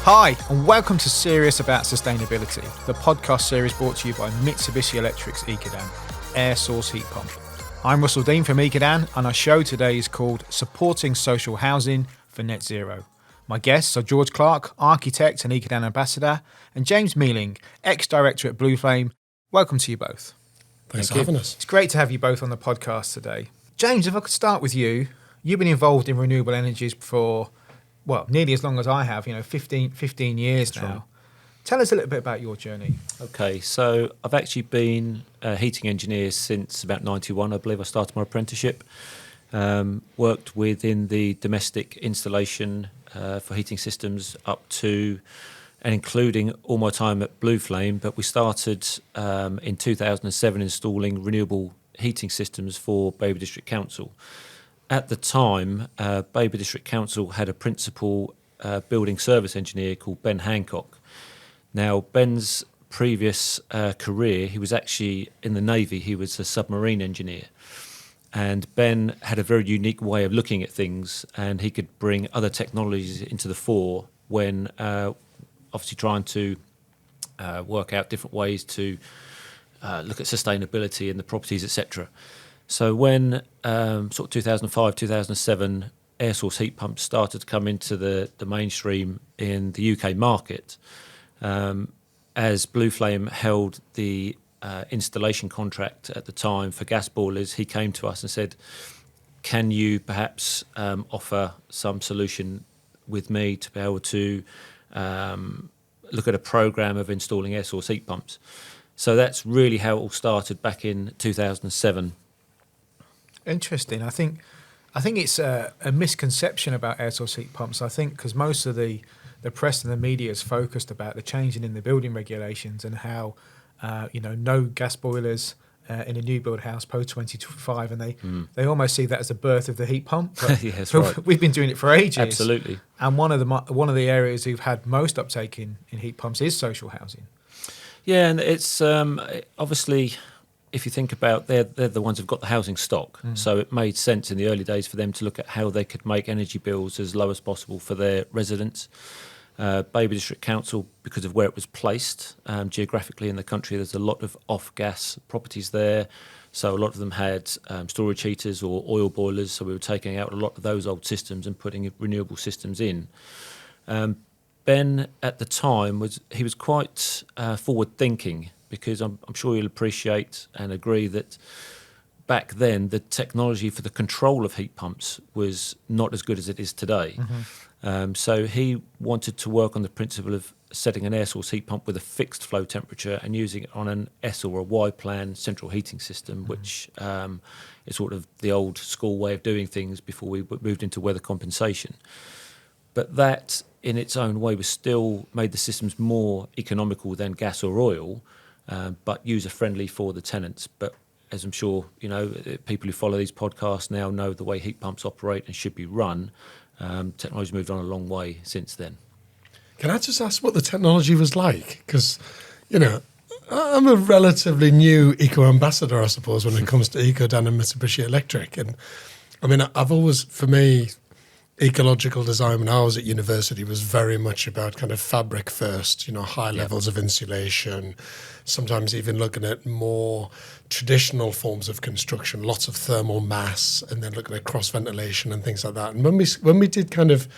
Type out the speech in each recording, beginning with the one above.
Hi, and welcome to Serious About Sustainability, the podcast series brought to you by Mitsubishi Electric's Ecodan, air source heat pump. I'm Russell Dean from Ecodan, and our show today is called Supporting Social Housing for Net Zero. My guests are George Clarke, architect and Ecodan ambassador, and James Mealing, ex-director at Blueflame. Welcome to you both. Thanks for having us. It's great to have you both on the podcast today. James, if I could start with you, you've been involved in renewable energies for nearly as long as I have, 15 years That's now. right. Tell us a little bit about your journey. Okay, so I've actually been a heating engineer since about 91. I believe I started my apprenticeship. Worked within the domestic installation for heating systems up to and including all my time at Blueflame. But we started in 2007 installing renewable heating systems for Baby District Council. At the time, Baby District Council had a principal building service engineer called Ben Hancock. Now, Ben's previous career, he was actually in the Navy. He was a submarine engineer. And Ben had a very unique way of looking at things, and he could bring other technologies into the fore when obviously trying to work out different ways to look at sustainability in the properties, etc. So when sort of 2005, 2007, air source heat pumps started to come into the mainstream in the UK market, as Blueflame held the installation contract at the time for gas boilers, he came to us and said, can you perhaps offer some solution with me to be able to look at a programme of installing air source heat pumps? So that's really how it all started back in 2007. Interesting. I think it's a misconception about air source heat pumps. I think because most of the press and the media is focused about the changing in the building regulations and how no gas boilers in a new build house post 2025, and they almost see that as the birth of the heat pump. But Yeah, that's right. We've been doing it for ages. Absolutely. And one of the areas who've had most uptake in heat pumps is social housing. Yeah, and it's obviously, if you think about, they're the ones who've got the housing stock. So it made sense in the early days for them to look at how they could make energy bills as low as possible for their residents. Baby District Council, because of where it was placed geographically in the country, there's a lot of off-gas properties there. So a lot of them had storage heaters or oil boilers. So we were taking out a lot of those old systems and putting renewable systems in. Ben, at the time, was quite forward-thinking, because I'm sure you'll appreciate and agree that back then the technology for the control of heat pumps was not as good as it is today. So he wanted to work on the principle of setting an air source heat pump with a fixed flow temperature and using it on an S or a Y plan central heating system, which is sort of the old school way of doing things before we moved into weather compensation. But that, in its own way, was still made the systems more economical than gas or oil, but user-friendly for the tenants. But as I'm sure people who follow these podcasts now know the way heat pumps operate and should be run. Technology's moved on a long way since then. Can I just ask what the technology was like? Because, I'm a relatively new eco-ambassador, I suppose, when it comes to Ecodan and Mitsubishi Electric. And, I mean, I've always, for me, ecological design when I was at university was very much about kind of fabric first, high levels of insulation, sometimes even looking at more traditional forms of construction, lots of thermal mass, and then looking at cross ventilation and things like that. And when we did kind of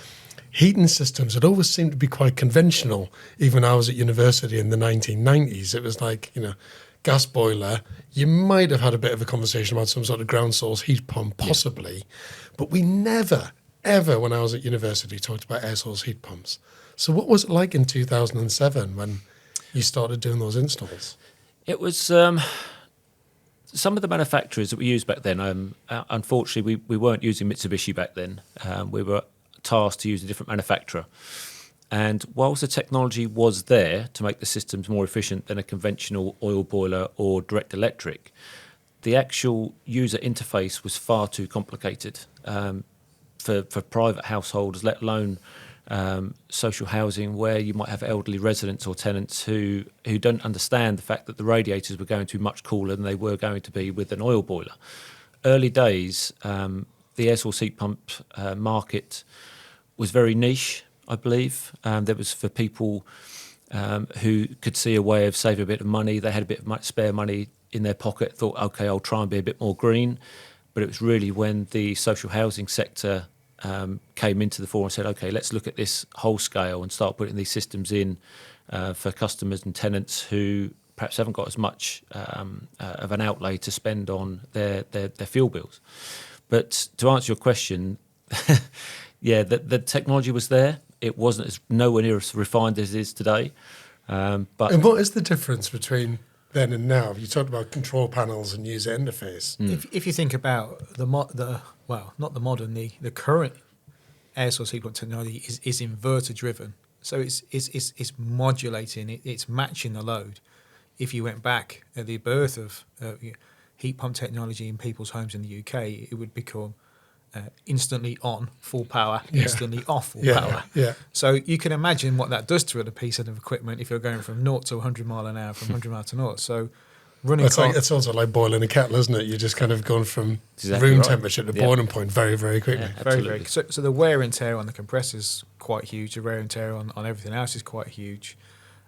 heating systems, it always seemed to be quite conventional. Even when I was at university in the 1990s, it was like, gas boiler. You might have had a bit of a conversation about some sort of ground source heat pump, possibly, but we never ever, when I was at university, talked about air source heat pumps. So what was it like in 2007 when you started doing those installs? It was some of the manufacturers that we used back then. Unfortunately, we weren't using Mitsubishi back then. We were tasked to use a different manufacturer. And whilst the technology was there to make the systems more efficient than a conventional oil boiler or direct electric, the actual user interface was far too complicated. For private households, let alone social housing, where you might have elderly residents or tenants who don't understand the fact that the radiators were going to be much cooler than they were going to be with an oil boiler. Early days, the air source heat pump market was very niche. I believe. That was for people who could see a way of saving a bit of money. They had a bit of spare money in their pocket, thought, okay, I'll try and be a bit more green. But it was really when the social housing sector came into the fore and said, okay, let's look at this whole scale and start putting these systems in for customers and tenants who perhaps haven't got as much of an outlay to spend on their fuel bills. But to answer your question, yeah, the technology was there. It wasn't nowhere near as refined as it is today. But And what is the difference between then and now? You talked about control panels and user interface. If you think about the current air source heat pump technology is inverter driven, so it's modulating, it's matching the load. If you went back at the birth of heat pump technology in people's homes in the UK, it would become instantly on full power, instantly off full power. Yeah. So you can imagine what that does to a piece of equipment if you're going from 0 to 100 mile an hour, from 100 mile to 0. So running it's also like boiling a kettle, isn't it? You're just kind of going from Exactly room right. temperature to boiling point very, very quickly. Yeah, very, absolutely. very. So the wear and tear on the compressor is quite huge. The wear and tear on everything else is quite huge.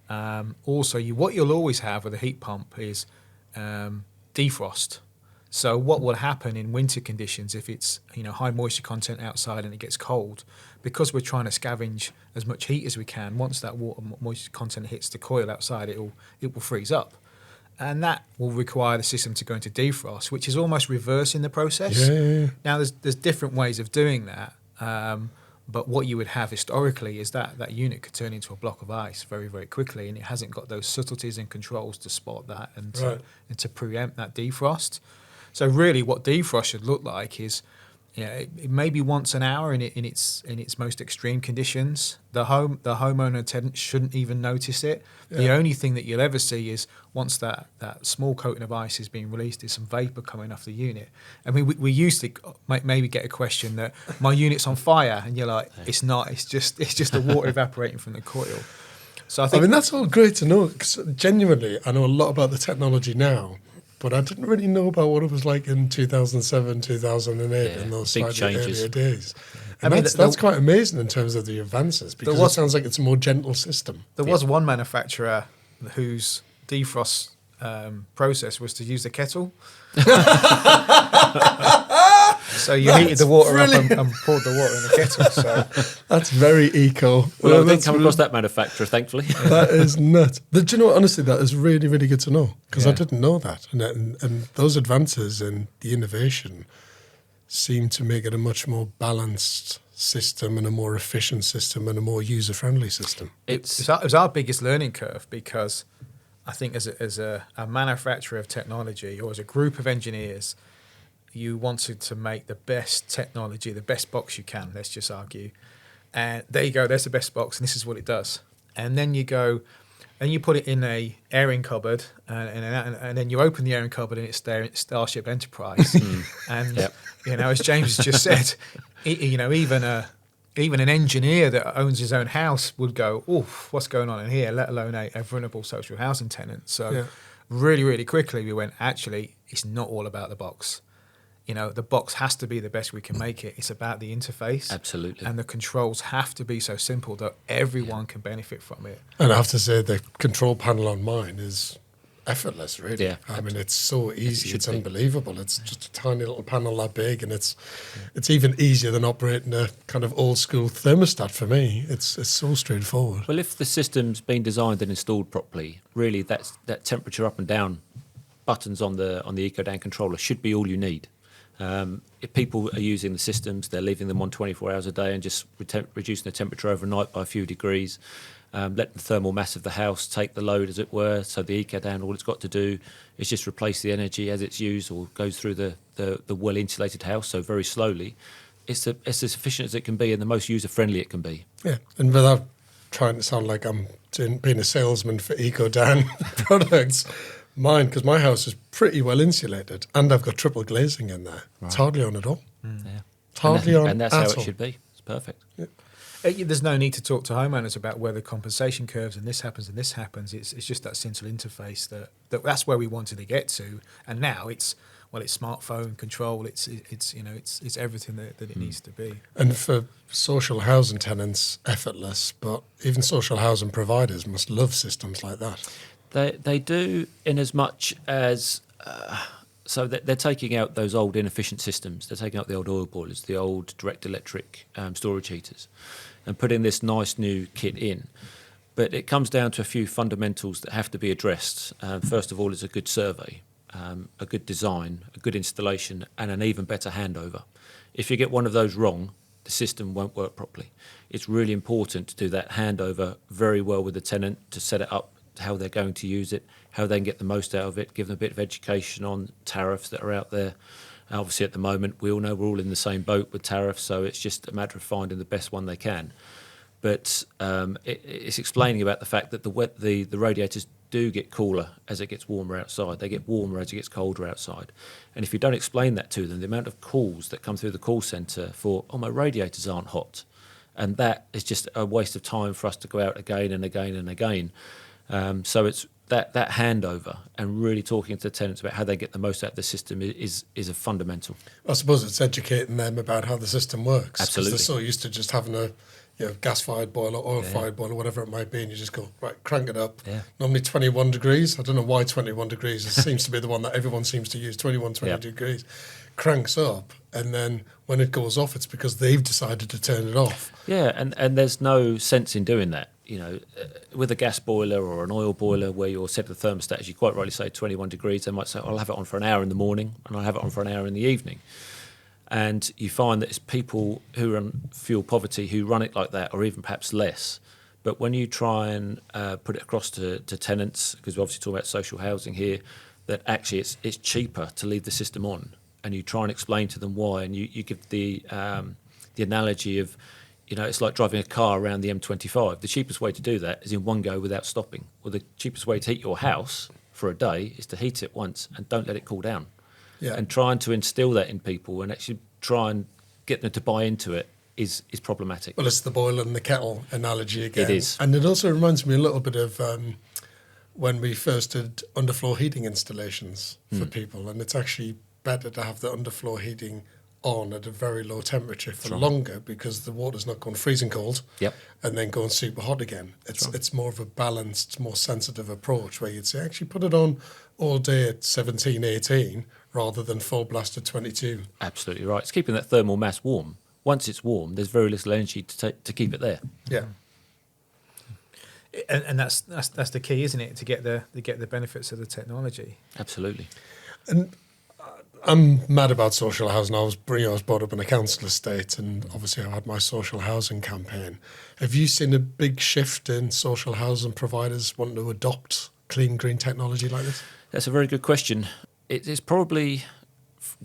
Also, what you'll always have with a heat pump is defrost. So what will happen in winter conditions if it's high moisture content outside and it gets cold, because we're trying to scavenge as much heat as we can. Once that water moisture content hits the coil outside, it will freeze up, and that will require the system to go into defrost, which is almost reversing the process. Yeah. Now there's different ways of doing that. But what you would have historically is that unit could turn into a block of ice very, very quickly, and it hasn't got those subtleties and controls to spot that and to preempt that defrost. So really what defrost should look like is, it maybe once an hour in its most extreme conditions. The homeowner tenant shouldn't even notice it. Yeah. The only thing that you'll ever see is once that small coating of ice is being released, is some vapor coming off the unit. I mean, we used to maybe get a question that my unit's on fire, and you're like, it's not. It's just the water evaporating from the coil. So I mean that's all great to know, because genuinely I know a lot about the technology now, but I didn't really know about what it was like in 2007, 2008, in those big slightly changes. earlier days. And that's quite amazing in terms of the advances, because it sounds like it's a more gentle system. There was one manufacturer whose defrost process was to use the kettle. So you heated the water up and poured the water in the kettle. So that's very eco. Well, I didn't come across that manufacturer, thankfully. That is nuts. But do you know what, honestly, that is really, really good to know, because I didn't know that. And those advances in the innovation seem to make it a much more balanced system and a more efficient system and a more user-friendly system. It was our biggest learning curve, because I think as a manufacturer of technology, or as a group of engineers, you wanted to make the best technology, the best box you can, let's just argue. And there you go, there's the best box, and this is what it does. And then you go and you put it in a airing cupboard, and then you open the airing cupboard, and it's there, it's Starship Enterprise. And as James has just said, even an engineer that owns his own house would go, "Oof, what's going on in here?" Let alone a vulnerable social housing tenant. So really, really quickly we went, actually, it's not all about the box. The box has to be the best we can make it. It's about the interface. Absolutely. And the controls have to be so simple that everyone can benefit from it. And I have to say, the control panel on mine is effortless, really. Yeah, I mean, it's so easy. It's be. unbelievable. It's just a tiny little panel that big, and it's even easier than operating a kind of old school thermostat for me. It's so straightforward. Well, if the system's been designed and installed properly, really that temperature up and down buttons on the Ecodan controller should be all you need. If people are using the systems, they're leaving them on 24 hours a day and just reducing the temperature overnight by a few degrees, let the thermal mass of the house take the load, as it were. So the Ecodan, all it's got to do is just replace the energy as it's used, or goes through the well-insulated house, so very slowly. It's as efficient as it can be and the most user-friendly it can be. Yeah, and without trying to sound like I'm being a salesman for Ecodan products, because my house is pretty well insulated, and I've got triple glazing in there. Right. It's hardly on at all. Yeah. It's hardly on and that's at how all. it should be. It's perfect. Yeah. There's no need to talk to homeowners about where the compensation curves and this happens and this happens. It's just that simple interface that's where we wanted to get to. And now well, it's smartphone control. It's everything that it needs to be. And for social housing tenants, effortless, but even social housing providers must love systems like that. They do, in as much as so they're taking out those old inefficient systems. They're taking out the old oil boilers, the old direct electric storage heaters, and putting this nice new kit in. But it comes down to a few fundamentals that have to be addressed. First of all, is a good survey, a good design, a good installation, and an even better handover. If you get one of those wrong, the system won't work properly. It's really important to do that handover very well with the tenant, to set it up how they're going to use it, how they can get the most out of it, give them a bit of education on tariffs that are out there. Obviously, at the moment, we all know we're all in the same boat with tariffs, so it's just a matter of finding the best one they can. But it's explaining about the fact that the radiators do get cooler as it gets warmer outside. They get warmer as it gets colder outside. And if you don't explain that to them, the amount of calls that come through the call centre for, oh, my radiators aren't hot, and that is just a waste of time for us to go out again and again and again. So it's that handover and really talking to the tenants about how they get the most out of the system is a fundamental. I suppose it's educating them about how the system works. Absolutely. Because they're so used to just having a gas-fired boiler, oil-fired boiler, whatever it might be, and you just go, right, crank it up. Yeah. Normally 21 degrees. I don't know why 21 degrees. It seems to be the one that everyone seems to use, 20 degrees. Cranks up, and then when it goes off, it's because they've decided to turn it off. Yeah, and there's no sense in doing that. With a gas boiler or an oil boiler where you're set the thermostat, as you quite rightly say, 21 degrees, they might say, I'll have it on for an hour in the morning and I'll have it on for an hour in the evening. And you find that it's people who are in fuel poverty who run it like that, or even perhaps less. But when you try and put it across to tenants, because we're obviously talking about social housing here, that actually it's cheaper to leave the system on, and you try and explain to them why, and you give the analogy of, it's like driving a car around the M25. The cheapest way to do that is in one go without stopping. Well, the cheapest way to heat your house for a day is to heat it once and don't let it cool down. Yeah. And trying to instill that in people and actually try and get them to buy into it is problematic. Well, it's the boiler and the kettle analogy again. It is. And it also reminds me a little bit of when we first did underfloor heating installations for people. And it's actually better to have the underfloor heating on at a very low temperature for longer, because the water's not going freezing cold and then going super hot again. It's more of a balanced, more sensitive approach where you'd say actually put it on all day at 17, 18 rather than full blast at 22. Absolutely right. It's keeping that thermal mass warm. Once it's warm, there's very little energy to keep it there. Yeah. And that's the key, isn't it? To get the benefits of the technology. Absolutely. And I'm mad about social housing. I was brought up in a council estate, and obviously I had my social housing campaign. Have you seen a big shift in social housing providers wanting to adopt clean, green technology like this? That's a very good question. It's probably,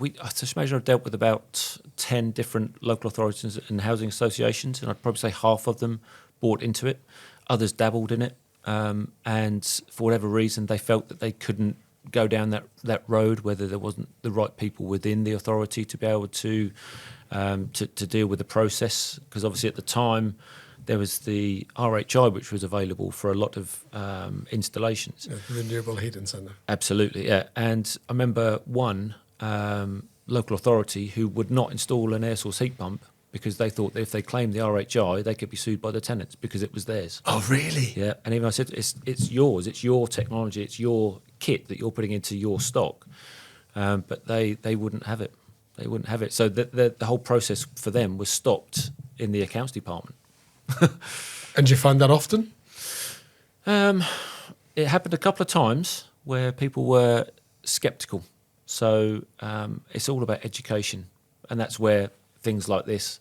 I just imagine I've dealt with about 10 different local authorities and housing associations, and I'd probably say half of them bought into it. Others dabbled in it, and for whatever reason, they felt that they couldn't go down that road, whether there wasn't the right people within the authority to be able to deal with the process. Because obviously at the time there was the RHI, which was available for a lot of installations. Yeah, renewable heating centre. Absolutely, yeah. And I remember one local authority who would not install an air source heat pump because they thought that if they claimed the RHI, they could be sued by the tenants because it was theirs. Oh, really? Yeah, and even I said, it's yours, it's your technology, it's your kit that you're putting into your stock. But they wouldn't have it. They wouldn't have it. So the whole process for them was stopped in the accounts department. And do you find that often? It happened a couple of times where people were sceptical. So it's all about education, and that's where things like this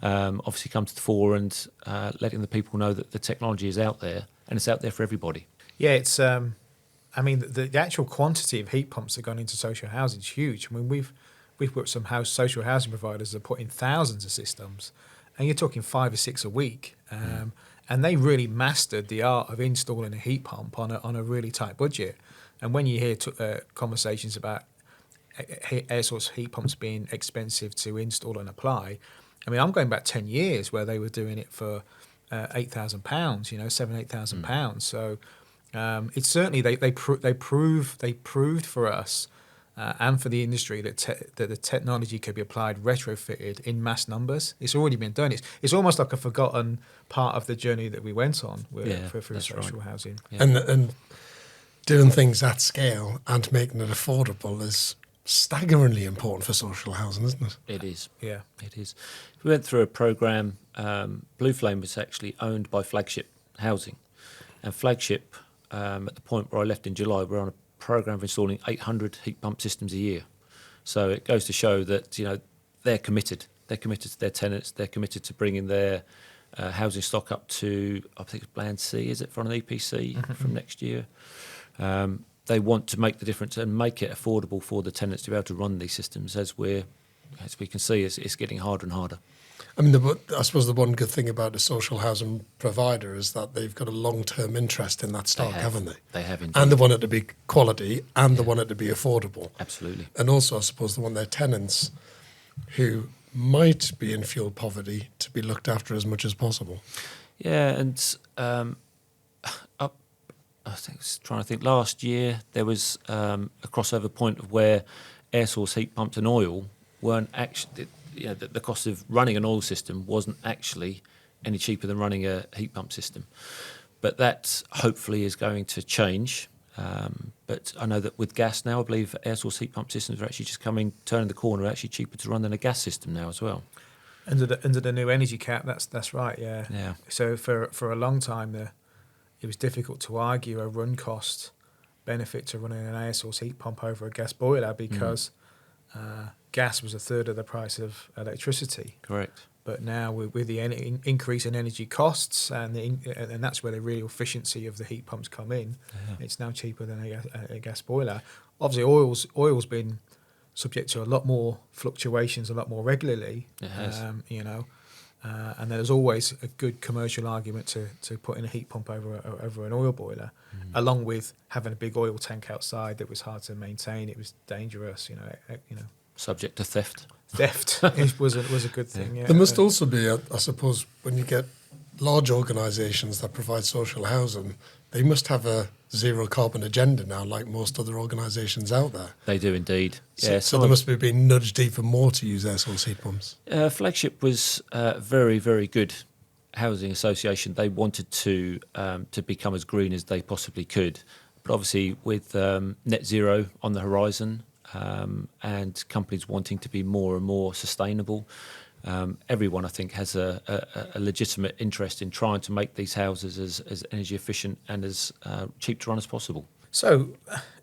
obviously come to the fore, and letting the people know that the technology is out there and it's out there for everybody. Yeah, it's. I mean, the actual quantity of heat pumps that gone into social housing is huge. I mean, we've worked with some social housing providers that put in thousands of systems, and you're talking 5 or 6 a week. And they really mastered the art of installing a heat pump on a really tight budget. And when you hear conversations about air source heat pumps being expensive to install and apply, I mean, I'm going back 10 years where they were doing it for £8,000, £7,000-8,000 pounds. So it's certainly they proved for us and for the industry that the technology could be applied, retrofitted in mass numbers. It's already been done. It's almost like a forgotten part of the journey that we went on for social housing. Yeah. And doing things at scale and making it affordable is staggeringly important for social housing, isn't it? It is. Yeah. It is. We went through a program. Blueflame was actually owned by Flagship Housing, and Flagship, at the point where I left in July, we're on a program of installing 800 heat pump systems a year. So it goes to show that they're committed. They're committed to their tenants. They're committed to bringing their housing stock up to, I think it's Plan C, is it, for an EPC from next year. They want to make the difference and make it affordable for the tenants to be able to run these systems. As we can see, it's getting harder and harder. I mean, I suppose the one good thing about a social housing provider is that they've got a long-term interest in that stock, haven't they? They have indeed. And they want it to be quality, and they want it to be affordable. Absolutely. And also, I suppose, they want their tenants who might be in fuel poverty to be looked after as much as possible. Yeah, and I think I was trying to think. Last year there was a crossover point of where air source heat pumps and oil weren't actually. The cost of running an oil system wasn't actually any cheaper than running a heat pump system. But that hopefully is going to change. But I know that with gas now, I believe air source heat pump systems are actually just turning the corner, actually cheaper to run than a gas system now as well. Under the new energy cap, that's right, yeah. Yeah. So for a long time, it was difficult to argue a run cost benefit to running an air source heat pump over a gas boiler because gas was a third of the price of electricity. Correct. But now with the increase in energy costs and that's where the real efficiency of the heat pumps come in. Yeah. It's now cheaper than a gas boiler. Obviously, oil's been subject to a lot more fluctuations, a lot more regularly. It has. And there's always a good commercial argument to put in a heat pump over an oil boiler, along with having a big oil tank outside that was hard to maintain. It was dangerous, Subject to theft. Theft was a good thing. Yeah. There must also be, I suppose, when you get large organisations that provide social housing, they must have a zero carbon agenda now, like most other organisations out there. They do indeed. So they must be being nudged even more to use air source heat pumps. Flagship was a very, very good housing association. They wanted to become as green as they possibly could. But obviously with net zero on the horizon and companies wanting to be more and more sustainable, everyone, I think, has a legitimate interest in trying to make these houses as energy efficient and as cheap to run as possible. So,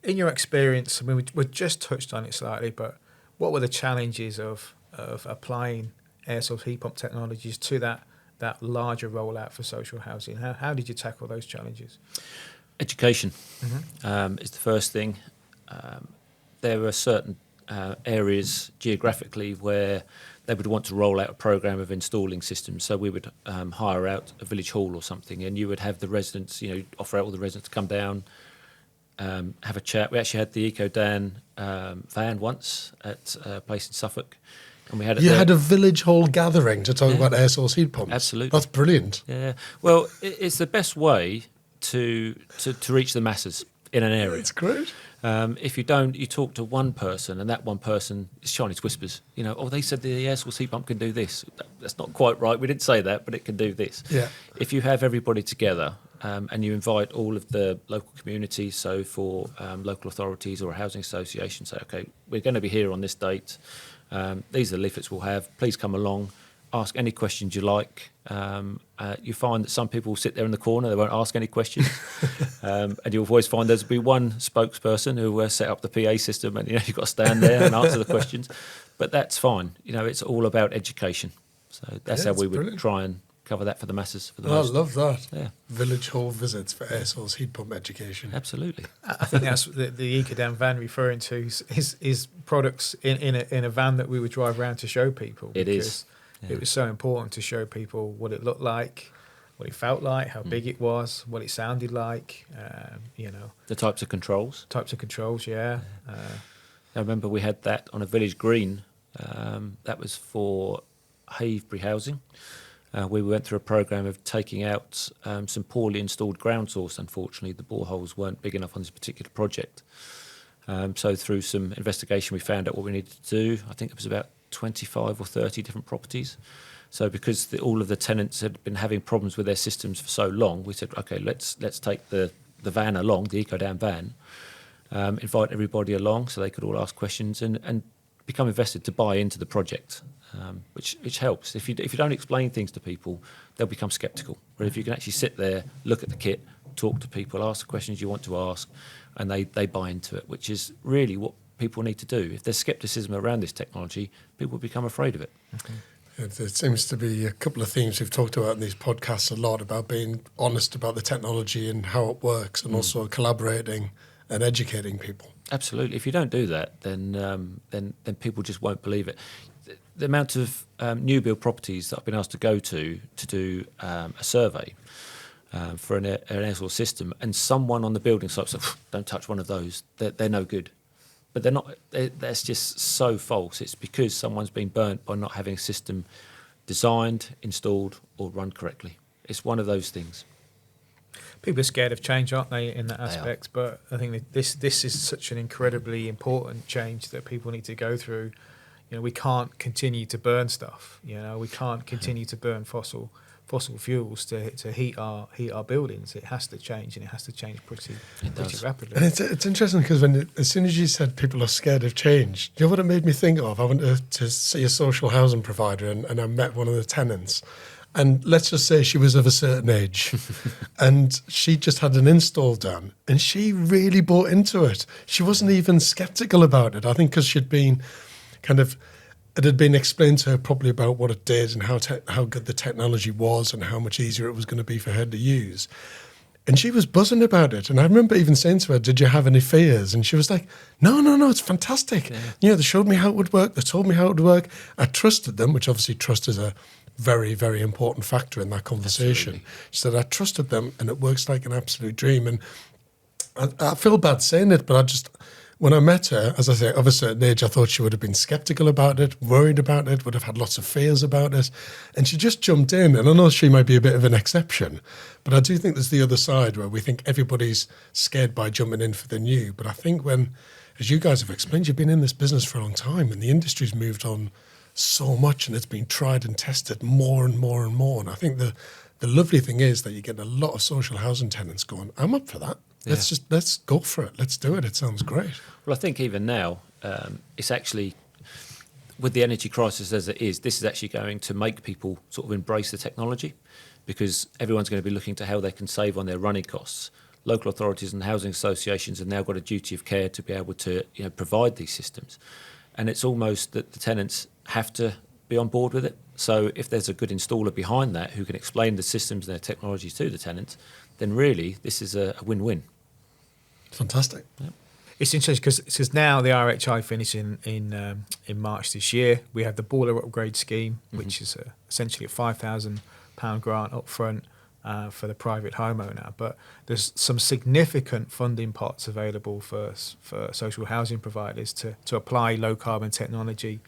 in your experience, I mean, we just touched on it slightly, but what were the challenges of applying air source heat pump technologies to that larger rollout for social housing? How did you tackle those challenges? Education is the first thing. There are certain areas geographically where they would want to roll out a program of installing systems. So we would hire out a village hall or something, and you would have the residents, offer out all the residents to come down, have a chat. We actually had the Ecodan van once at a place in Suffolk. And we had had a village hall gathering to talk about air source heat pumps. Absolutely. That's brilliant. Yeah. Well, it's the best way to reach the masses in an area. It's great. If you don't, you talk to one person, and that one person is Chinese whispers. They said the air source heat pump can do this. That's not quite right. We didn't say that, but it can do this. Yeah. If you have everybody together and you invite all of the local communities, so for local authorities or a housing association, say, okay, we're going to be here on this date. These are the leaflets we'll have. Please come along. Ask any questions you like. You find that some people sit there in the corner, they won't ask any questions. And you'll always find there's be one spokesperson who will set up the PA system, and you've got to stand there and answer the questions. But that's fine. It's all about education. So that's how we would try and cover that for the masses. For the most. I love that. Yeah. Village hall visits for air source heat pump education. Absolutely. I think that's the Ecodan van referring to is products in a van that we would drive around to show people. It is. Yeah. It was so important to show people what it looked like, what it felt like, how big it was, what it sounded like, The types of controls. Yeah. I remember we had that on a village green. That was for Havebury Housing. We went through a program of taking out some poorly installed ground source. Unfortunately, the boreholes weren't big enough on this particular project. So through some investigation, we found out what we needed to do. I think it was about 25 or 30 different properties. So because all of the tenants had been having problems with their systems for so long, we said, okay, let's take the van along, the Ecodan van, invite everybody along so they could all ask questions and become invested to buy into the project, which helps. If you don't explain things to people, they'll become sceptical. But if you can actually sit there, look at the kit, talk to people, ask the questions you want to ask, and they buy into it, which is really what people need to do. If there's scepticism around this technology, people become afraid of it. Okay. It seems to be a couple of themes we've talked about in these podcasts a lot, about being honest about the technology and how it works, and also collaborating and educating people. Absolutely. If you don't do that, then people just won't believe it. The amount of new build properties that I've been asked to go to do a survey for an air source system, and someone on the building site said, "Don't touch one of those. They're no good." But they're not. That's just so false. It's because someone's been burnt by not having a system designed, installed, or run correctly. It's one of those things. People are scared of change, aren't they, in that They are. aspect? But I think that this is such an incredibly important change that people need to go through. You know, we can't continue to burn stuff. You know, we can't continue to burn fossil fuels to heat our buildings. It has to change, and it has to change pretty rapidly. And it's interesting because as soon as you said people are scared of change, you know what it made me think of? I went to see a social housing provider, and I met one of the tenants. And let's just say she was of a certain age, and she just had an install done, and she really bought into it. She wasn't even sceptical about it. I think because she'd been it had been explained to her properly about what it did and how good the technology was and how much easier it was going to be for her to use. And she was buzzing about it. And I remember even saying to her, "Did you have any fears?" And she was like, no, it's fantastic. Yeah. You know, they showed me how it would work. They told me how it would work. I trusted them, which obviously trust is a very, very important factor in that conversation. Absolutely. She said, "I trusted them and it works like an absolute dream." And I feel bad saying it, but when I met her, as I say, of a certain age, I thought she would have been sceptical about it, worried about it, would have had lots of fears about it. And she just jumped in. And I know she might be a bit of an exception, but I do think there's the other side where we think everybody's scared by jumping in for the new. But I think as you guys have explained, you've been in this business for a long time and the industry's moved on so much and it's been tried and tested more and more and more. And I think the lovely thing is that you get a lot of social housing tenants going, "I'm up for that. Yeah. Let's go for it. Let's do it. It sounds great." Well, I think even now, it's actually, with the energy crisis as it is, this is actually going to make people sort of embrace the technology, because everyone's going to be looking to how they can save on their running costs. Local authorities and housing associations have now got a duty of care to be able to provide these systems. And it's almost that the tenants have to be on board with it. So if there's a good installer behind that who can explain the systems and their technologies to the tenants, then really this is a win-win. Fantastic. Yep. It's interesting because now the RHI finishing in March this year. We have the boiler upgrade scheme, which is essentially a £5,000 grant up front for the private homeowner. But there's some significant funding pots available for social housing providers to apply low carbon technology.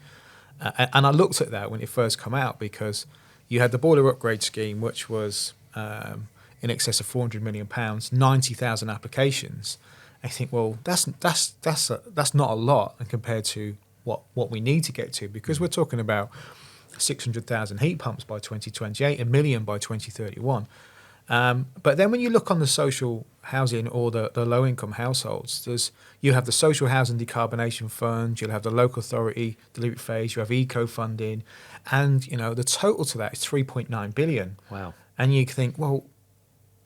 And I looked at that when it first came out, because you had the boiler upgrade scheme, which was in excess of £400 million, 90,000 applications. I think, well, that's not a lot, and compared to what we need to get to, because we're talking about 600,000 heat pumps by 2028, 1 million by 2031. But then when you look on the social housing or the low income households, you have the social housing decarbonation fund, you'll have the local authority delivery phase, you have eco funding, and the total to that is 3.9 billion. Wow. And you think, well,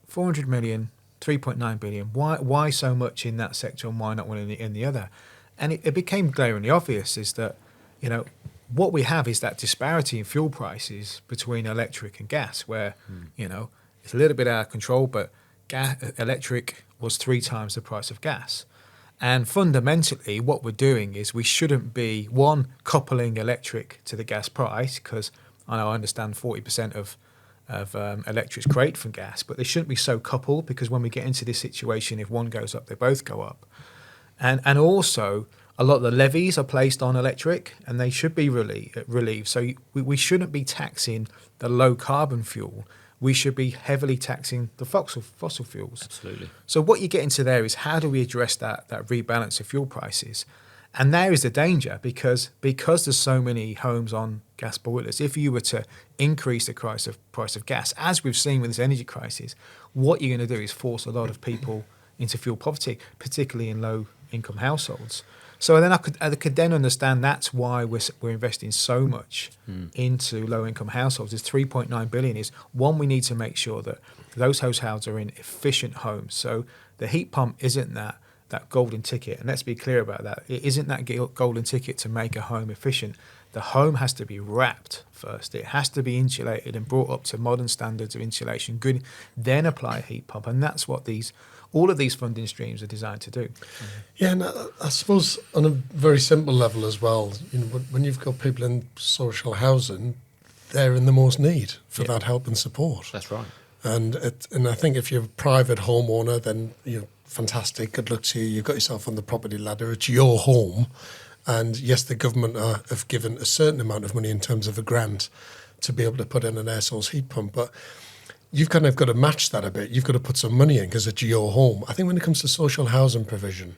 400 million, 3.9 billion. Why so much in that sector and why not one in the other? And it became glaringly obvious is that, what we have is that disparity in fuel prices between electric and gas, where, it's a little bit out of control, but electric was 3 times the price of gas. And fundamentally, what we're doing is we shouldn't be, one, coupling electric to the gas price, because I understand 40% of electrics create from gas, but they shouldn't be so coupled, because when we get into this situation, if one goes up, they both go up. And also, a lot of the levies are placed on electric, and they should be relieved. So we shouldn't be taxing the low carbon fuel we should be heavily taxing the fossil fuels. Absolutely. So what you get into there is how do we address that rebalance of fuel prices? And there is the danger because there's so many homes on gas boilers. If you were to increase the price of gas, as we've seen with this energy crisis, what you're going to do is force a lot of people into fuel poverty, particularly in low income households. So then I could then understand that's why we're investing so much into low income households. Is 3.9 billion is one, we need to make sure that those households are in efficient homes. So the heat pump isn't that golden ticket, and let's be clear about that. It isn't that golden ticket to make a home efficient. The home has to be wrapped first. It has to be insulated and brought up to modern standards of insulation. Good, then apply a heat pump, and that's what all of these funding streams are designed to do. Yeah, and I suppose on a very simple level as well, when you've got people in social housing, they're in the most need for that help and support. That's right. And I think if you're a private homeowner, then fantastic, good luck to you. You've got yourself on the property ladder. It's your home. And yes, the government have given a certain amount of money in terms of a grant to be able to put in an air source heat pump. But you've kind of got to match that a bit. You've got to put some money in because it's your home. I think when it comes to social housing provision,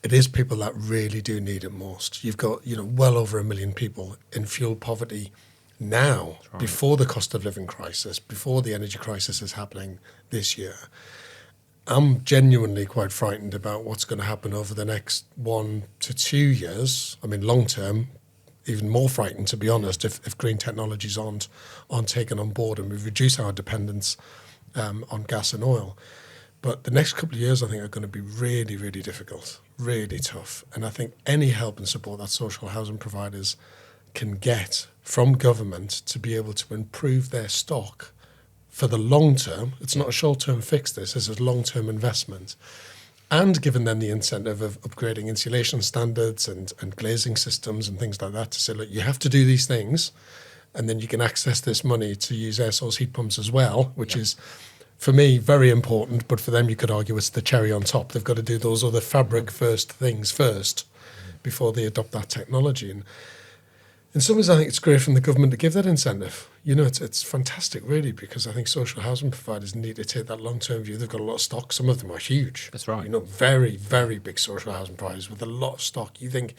it is people that really do need it most. You've got, well over 1 million people in fuel poverty now, before the cost of living crisis, before the energy crisis is happening this year. I'm genuinely quite frightened about what's going to happen over the next 1 to 2 years. I mean, long term, even more frightened, to be honest, if green technologies aren't taken on board and we reduce our dependence on gas and oil. But the next couple of years, I think, are going to be really, really difficult, really tough. And I think any help and support that social housing providers can get from government to be able to improve their stock for the long term, it's not a short-term fix, this is a long-term investment, and giving them the incentive of upgrading insulation standards and glazing systems and things like that to say, look, you have to do these things, and then you can access this money to use air source heat pumps as well, which is, for me, very important, but for them, you could argue it's the cherry on top. They've got to do those other fabric first things first before they adopt that technology. And in some ways, I think it's great from the government to give that incentive. It's fantastic, really, because I think social housing providers need to take that long-term view. They've got a lot of stock. Some of them are huge. That's right. Very, very big social housing providers with a lot of stock. You think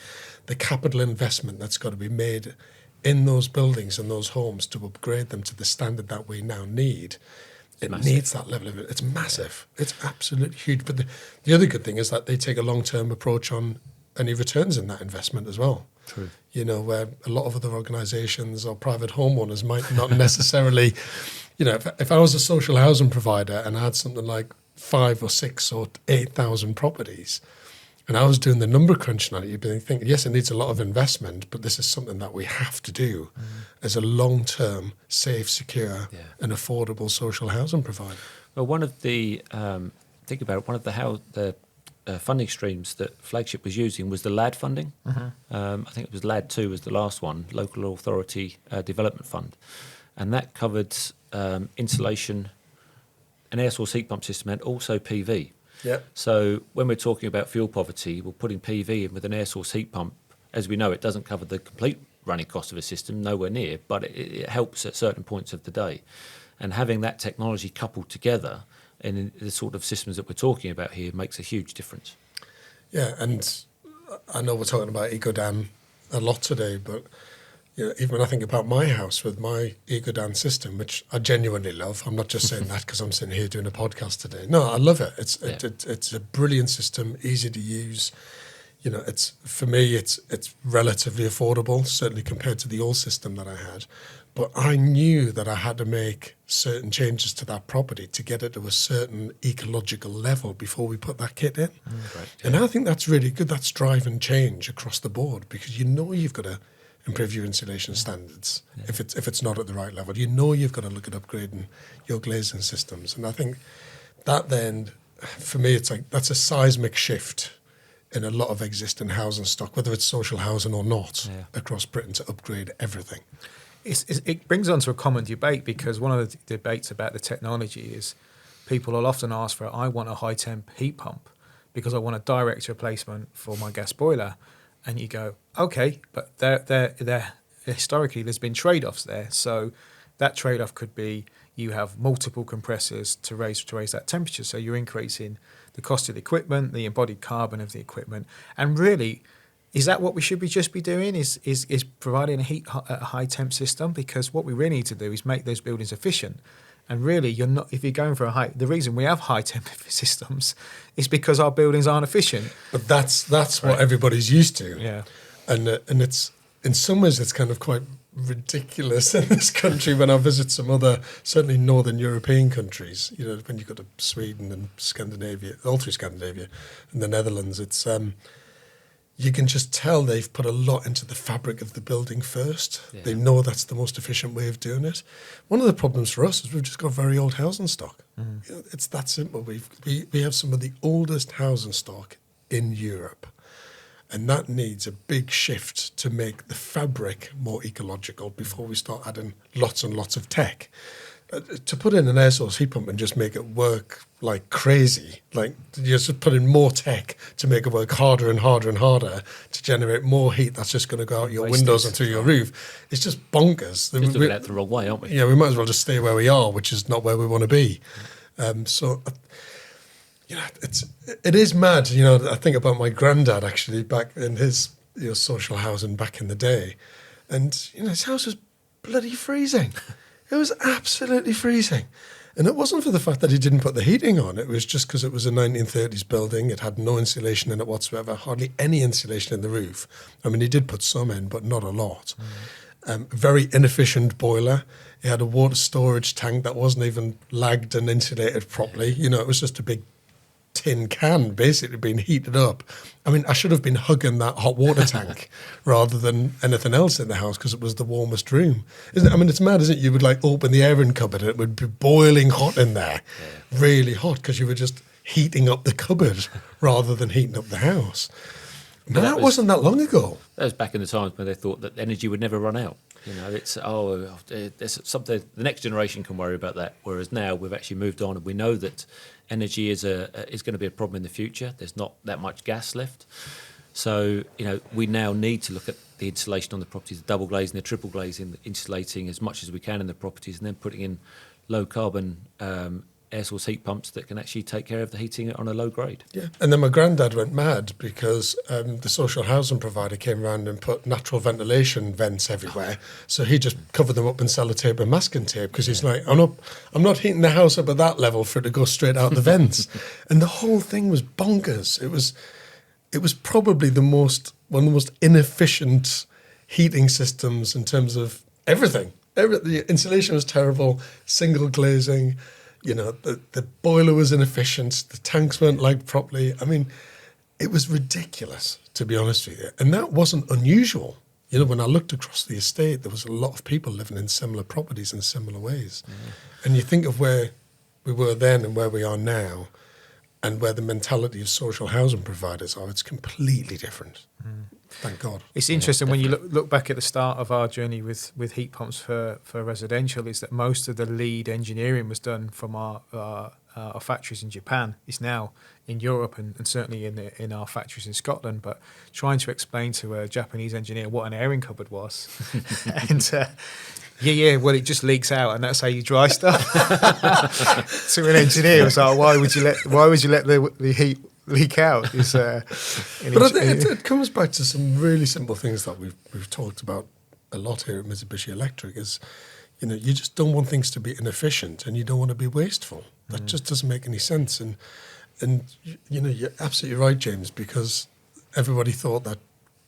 the capital investment that's got to be made in those buildings and those homes to upgrade them to the standard that we now need, it needs that level of it. It's massive. It's absolutely huge. But the other good thing is that they take a long-term approach on any returns in that investment as well. True. Where a lot of other organisations or private homeowners might not necessarily, if I was a social housing provider and I had something like 5 or 6 or 8,000 properties, and I was doing the number crunching on it, you'd be thinking, yes, it needs a lot of investment, but this is something that we have to do as a long-term, safe, secure, and affordable social housing provider. Well, one of the funding streams that Flagship was using was the LAD funding. I think it was LAD 2 was the last one, Local Authority Development Fund. And that covered insulation, an air source heat pump system, and also PV. Yep. So when we're talking about fuel poverty, we're putting PV in with an air source heat pump. As we know, it doesn't cover the complete running cost of a system, nowhere near, but it helps at certain points of the day. And having that technology coupled together in the sort of systems that we're talking about here makes a huge difference. Yeah, and I know we're talking about Ecodan a lot today, but even when I think about my house with my Ecodan system, which I genuinely love, I'm not just saying that because I'm sitting here doing a podcast today. No, I love it. It's a brilliant system, easy to use. For me, it's relatively affordable, certainly compared to the old system that I had. But I knew that I had to make certain changes to that property to get it to a certain ecological level before we put that kit in. Right, And I think that's really good. That's driving change across the board because you've got to improve your insulation standards if it's not at the right level. You've got to look at upgrading your glazing systems. And I think that then, for me, it's like that's a seismic shift in a lot of existing housing stock, whether it's social housing or not, across Britain to upgrade everything. It brings on to a common debate because one of the debates about the technology is people will often ask for, I want a high temp heat pump because I want a direct replacement for my gas boiler. And you go, okay, but there historically there's been trade-offs there. So that trade-off could be you have multiple compressors to raise that temperature. So you're increasing the cost of the equipment, the embodied carbon of the equipment. And really, is that what we should just be doing? Is providing a high temp system? Because what we really need to do is make those buildings efficient. And really, you're not. If you're going for the reason we have high temp systems is because our buildings aren't efficient. But that's what everybody's used to. Yeah, and it's in some ways it's kind of quite ridiculous in this country when I visit some other, certainly Northern European countries. You know, when you go to Sweden and Scandinavia, all through Scandinavia, and the Netherlands, it's you can just tell they've put a lot into the fabric of the building first. Yeah. They know that's the most efficient way of doing it. One of the problems for us is we've just got very old housing stock. Mm. You know, it's that simple. We have some of the oldest housing stock in Europe. And that needs a big shift to make the fabric more ecological before we start adding lots and lots of tech. To put in an air source heat pump and just make it work like crazy, like you just put in more tech to make it work harder and harder and harder to generate more heat that's just going to go out your windows and through your roof. It's just bonkers. Just looking at it the wrong way, aren't we? Yeah, we might as well just stay where we are, which is not where we want to be. You know, it is mad. You know, I think about my granddad actually back in his social housing back in the day, and his house was bloody freezing. It was absolutely freezing. And it wasn't for the fact that he didn't put the heating on. It was just because it was a 1930s building. It had no insulation in it whatsoever, hardly any insulation in the roof. I mean, he did put some in, but not a lot. Very inefficient boiler. He had a water storage tank that wasn't even lagged and insulated properly. You know, it was just a big tin can basically being heated up. I mean, I should have been hugging that hot water tank rather than anything else in the house because it was the warmest room. Isn't it? I mean, it's mad, isn't it? You would like open the airing cupboard and it would be boiling hot in there, really hot, because you were just heating up the cupboard rather than heating up the house. But that wasn't that long ago. That was back in the times when they thought that energy would never run out. You know, it's there's something the next generation can worry about that. Whereas now we've actually moved on and we know that energy is going to be a problem in the future. There's not that much gas left, so we now need to look at the insulation on the properties, the double glazing, the triple glazing, insulating as much as we can in the properties, and then putting in low carbon air source heat pumps that can actually take care of the heating on a low grade. Yeah, and then my granddad went mad because the social housing provider came around and put natural ventilation vents everywhere. So he just covered them up in sellotape and masking tape because he's like, I'm not heating the house up at that level for it to go straight out the vents. And the whole thing was bonkers. It was probably one of the most inefficient heating systems in terms of everything. The insulation was terrible, single glazing. The boiler was inefficient. The tanks weren't lagged properly. I mean, it was ridiculous, to be honest with you. And that wasn't unusual. When I looked across the estate, there was a lot of people living in similar properties in similar ways. Mm. And you think of where we were then and where we are now and where the mentality of social housing providers are, it's completely different. Mm. Thank God. It's interesting when you look back at the start of our journey with heat pumps for residential, is that most of the lead engineering was done from our factories in Japan. It's now in Europe and certainly in our factories in Scotland. But trying to explain to a Japanese engineer what an airing cupboard was, and well, it just leaks out, and that's how you dry stuff. To an engineer, it was like, why would you let the heat leak out? But I think it comes back to some really simple things that we've talked about a lot here at Mitsubishi Electric. Is you just don't want things to be inefficient, and you don't want to be wasteful. That just doesn't make any sense. And you're absolutely right, James, because everybody thought that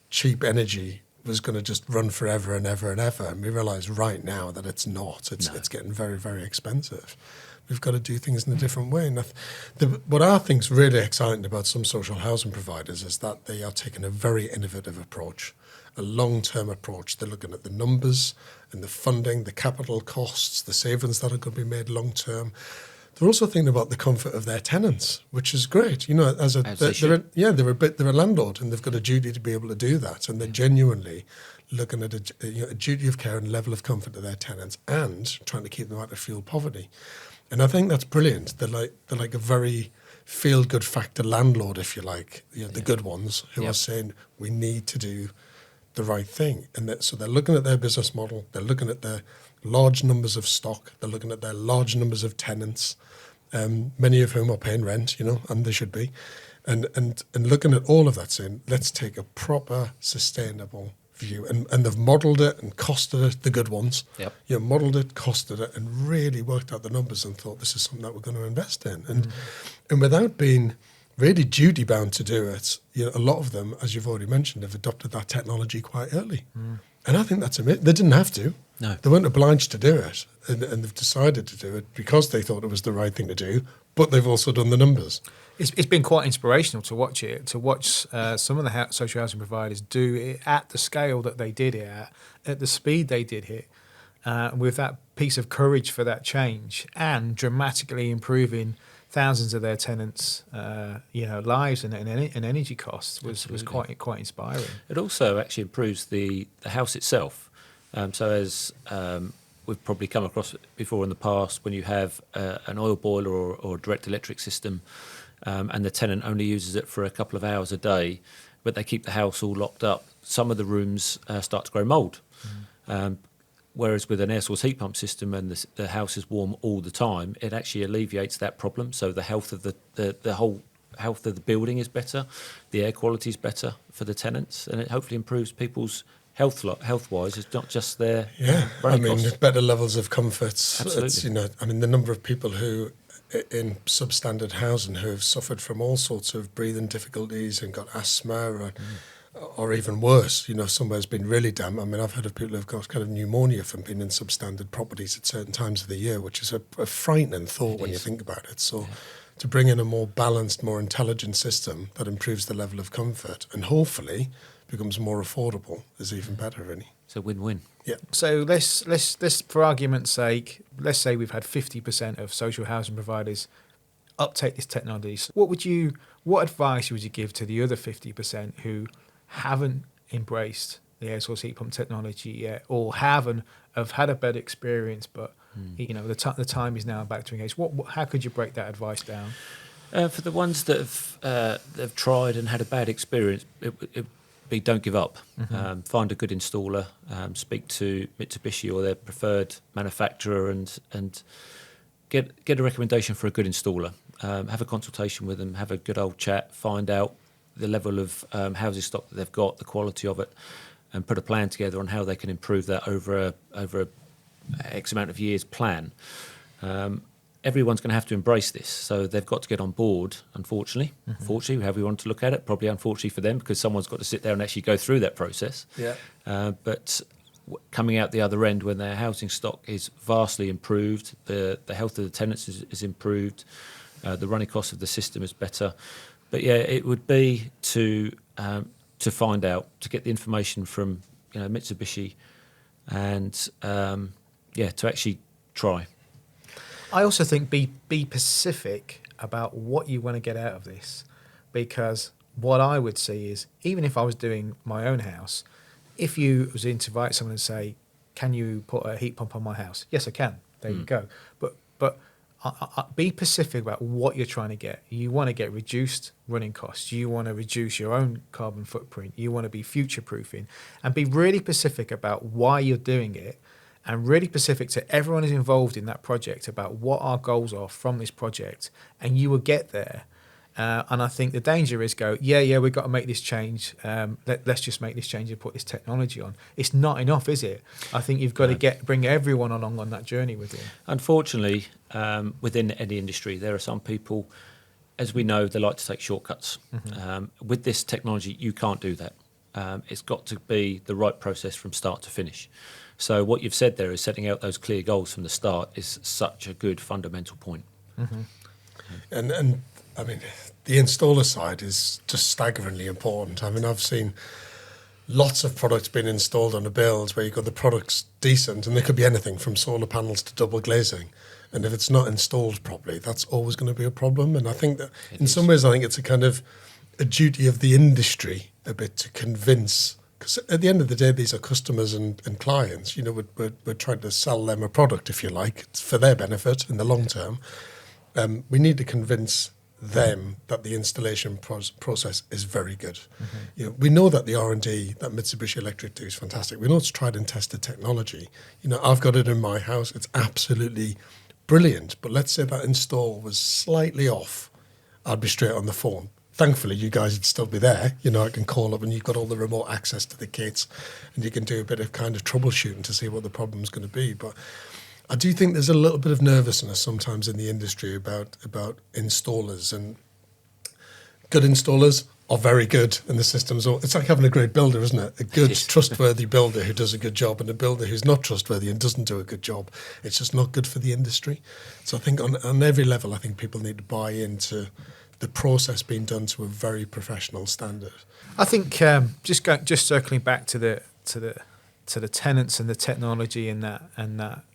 cheap energy was going to just run forever and ever and ever, and we realise right now that it's not. It's getting very, very expensive. We've got to do things in a different way. And what I think is really exciting about some social housing providers is that they are taking a very innovative approach, a long-term approach. They're looking at the numbers and the funding, the capital costs, the savings that are going to be made long-term. They're also thinking about the comfort of their tenants, which is great. They're a landlord, and they've got a duty to be able to do that, and they're genuinely looking at a duty of care and level of comfort to their tenants, and trying to keep them out of fuel poverty. And I think that's brilliant. They're like a very feel-good factor landlord, if you like, the good ones who are saying we need to do the right thing. And so they're looking at their business model, they're looking at the large numbers of stock. They're looking at their large numbers of tenants, many of whom are paying rent, and they should be. And looking at all of that, saying, let's take a proper, sustainable view. And they've modelled it and costed it, the good ones. Yep. Modelled it, costed it, and really worked out the numbers and thought, this is something that we're going to invest in. And without being really duty bound to do it, a lot of them, as you've already mentioned, have adopted that technology quite early. And I think that's amazing. They didn't have to. No. They weren't obliged to do it. And they've decided to do it because they thought it was the right thing to do, but they've also done the numbers. It's been quite inspirational to watch some of the social housing providers do it at the scale that they did it at the speed they did it, with that piece of courage for that change and dramatically improving thousands of their tenants' lives and energy costs was quite inspiring. It also actually improves the house itself. So as we've probably come across before in the past, when you have an oil boiler or direct electric system, and the tenant only uses it for a couple of hours a day, but they keep the house all locked up, some of the rooms start to grow mould. Whereas with an air source heat pump system and the house is warm all the time, it actually alleviates that problem. So the health of the whole health of the building is better, the air quality is better for the tenants, and it hopefully improves people's health-wise. It's not just their costs. Better levels of comfort. Absolutely. The number of people who in substandard housing who have suffered from all sorts of breathing difficulties and got asthma or even worse, somewhere's been really damp. I've heard of people who've got kind of pneumonia from being in substandard properties at certain times of the year, which is a frightening thought when you think about it. So to bring in a more balanced, more intelligent system that improves the level of comfort and hopefully becomes more affordable is even better, really. It's a win-win. Yeah. So let's for argument's sake, let's say we've had 50% of social housing providers uptake this technology. So what advice would you give to the other 50% who haven't embraced the air source heat pump technology yet, or have had a bad experience, but the time is now back to engage? How could you break that advice down? For the ones that have tried and had a bad experience, don't give up. Find a good installer, speak to Mitsubishi or their preferred manufacturer, and get a recommendation for a good installer. Have a consultation with them, have a good old chat, find out the level of housing stock that they've got, the quality of it, and put a plan together on how they can improve that over a X amount of years plan. Everyone's going to have to embrace this, so they've got to get on board, unfortunately. Fortunately, however you want to look at it, probably unfortunately for them, because someone's got to sit there and actually go through that process. But coming out the other end, when their housing stock is vastly improved, the health of the tenants is improved, the running cost of the system is better. But it would be to find out, to get the information from Mitsubishi, and to actually try. I also think be specific about what you want to get out of this, because what I would see is, even if I was doing my own house, if you was to invite someone and say, can you put a heat pump on my house? Yes, I can. There you go. But be specific about what you're trying to get. You want to get reduced running costs. You want to reduce your own carbon footprint. You want to be future-proofing, and be really specific about why you're doing it, and really specific to everyone who's involved in that project about what our goals are from this project, and you will get there. And I think the danger is we've got to make this change. Let's just make this change and put this technology on. It's not enough, is it? I think you've got to bring everyone along on that journey with you. Unfortunately, within any industry, there are some people, as we know, they like to take shortcuts. With this technology, you can't do that. It's got to be the right process from start to finish. So what you've said there is setting out those clear goals from the start is such a good fundamental point. And I mean, the installer side is just staggeringly important. I mean, I've seen lots of products being installed on the builds where you've got the products decent, and they could be anything from solar panels to double glazing. And if it's not installed properly, that's always going to be a problem. And I think that some ways, I think it's a kind of a duty of the industry a bit to convince, because at the end of the day, these are customers and clients. We're trying to sell them a product, if you like. It's for their benefit in the long term. We need to convince them that the installation process is very good. We know that the R&D that Mitsubishi Electric do is fantastic. We know it's tried and tested technology. I've got it in my house. It's absolutely brilliant. But let's say that install was slightly off. I'd be straight on the phone. Thankfully, you guys would still be there. I can call up and you've got all the remote access to the kits and you can do a bit of kind of troubleshooting to see what the problem's going to be. But I do think there's a little bit of nervousness sometimes in the industry about installers, and good installers are very good in the systems. It's like having a great builder, isn't it? A good, trustworthy builder who does a good job and a builder who's not trustworthy and doesn't do a good job. It's just not good for the industry. So I think on every level, I think people need to buy into the process being done to a very professional standard. I think just circling back to the tenants and the technology and that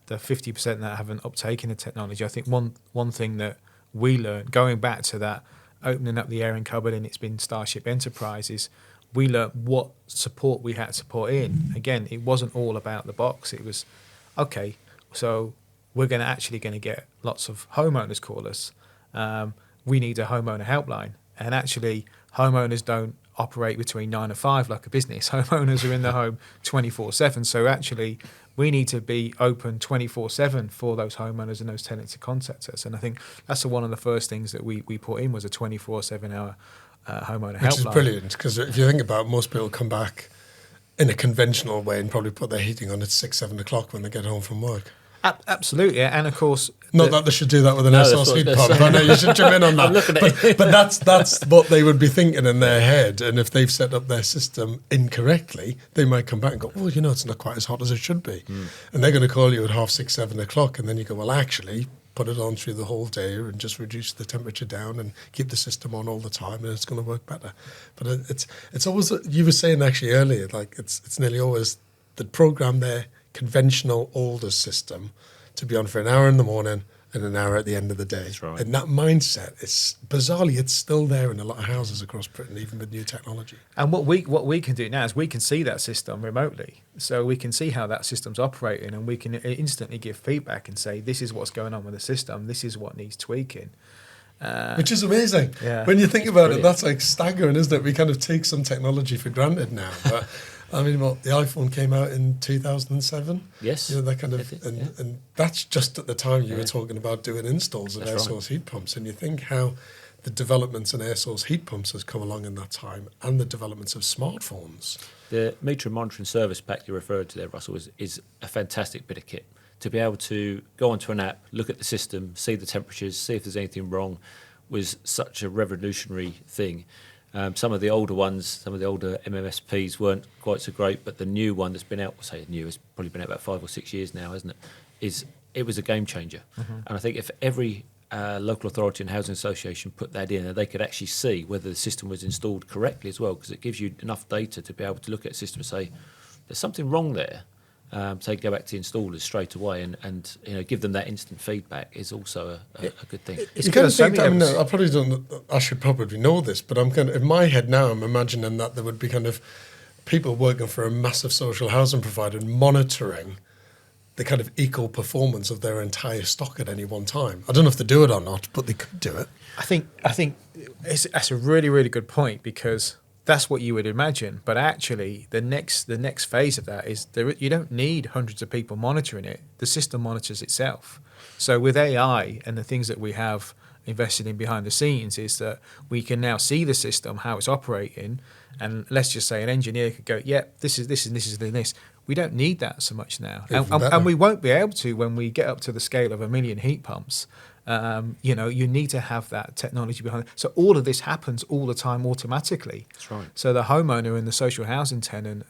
the 50% that haven't uptaken the technology. I think one thing that we learned going back to that opening up the airing cupboard, and it's been Starship Enterprises, we learned what support we had to put in. Again, it wasn't all about the box. It was okay. So we're going to get lots of homeowners call us. We need a homeowner helpline. And actually, homeowners don't operate between 9 and 5 like a business. Homeowners are in the home 24/7. So actually, we need to be open 24/7 for those homeowners and those tenants to contact us. And I think that's one of the first things that we put in was a 24/7 hour homeowner helpline. Which is brilliant, because if you think about it, most people come back in a conventional way and probably put their heating on at 6, 7 o'clock when they get home from work. Absolutely, and of course, not that they should do that with an SLC heat pump. I know you should jump in on that. But that's what they would be thinking in their head. And if they've set up their system incorrectly, they might come back and go, well, it's not quite as hot as it should be. And they're going to call you at 6:30, 7 o'clock, and then you go, well, actually, put it on through the whole day and just reduce the temperature down and keep the system on all the time, and it's going to work better. But it's always, you were saying actually earlier, like it's nearly always the program there. Conventional older system to be on for an hour in the morning and an hour at the end of the day. That's right. And that mindset is bizarrely, it's still there in a lot of houses across Britain, even with new technology. And what we can do now is we can see that system remotely, so we can see how that system's operating, and we can instantly give feedback and say, this is what's going on with the system, this is what needs tweaking. Which is amazing. Yeah. When you think about it, that's like staggering, isn't it? We kind of take some technology for granted now, but I mean, the iPhone came out in 2007. Yes. That kind of, and that's just at the time you were talking about doing installs of air source heat pumps. And you think how the developments in air source heat pumps has come along in that time, and the developments of smartphones. The meter and monitoring service pack you referred to there, Russell, is a fantastic bit of kit. To be able to go onto an app, look at the system, see the temperatures, see if there's anything wrong, was such a revolutionary thing. Some of the older ones, some of the older MMSPs weren't quite so great, but the new one that's been out, it's probably been out about 5 or 6 years now, hasn't it? It was a game changer. And I think if every local authority and housing association put that in, they could actually see whether the system was installed correctly as well, because it gives you enough data to be able to look at a system and say, there's something wrong there. So go back to the installers straight away and give them that instant feedback is also a good thing. You kind of think, I should probably know this, but I'm kind of, in my head now, I'm imagining that there would be kind of people working for a massive social housing provider monitoring the kind of eco performance of their entire stock at any one time. I don't know if they do it or not, but they could do it. I think that's a really, really good point, because that's what you would imagine, but actually the next phase of that is you don't need hundreds of people monitoring it. The system monitors itself. So with AI and the things that we have invested in behind the scenes, is that we can now see the system, how it's operating, and let's just say an engineer could go, yeah, this is this and this is this. We don't need that so much now, and we won't be able to when we get up to the scale of 1 million heat pumps. You need to have that technology behind it. So all of this happens all the time automatically. That's right. So the homeowner and the social housing tenant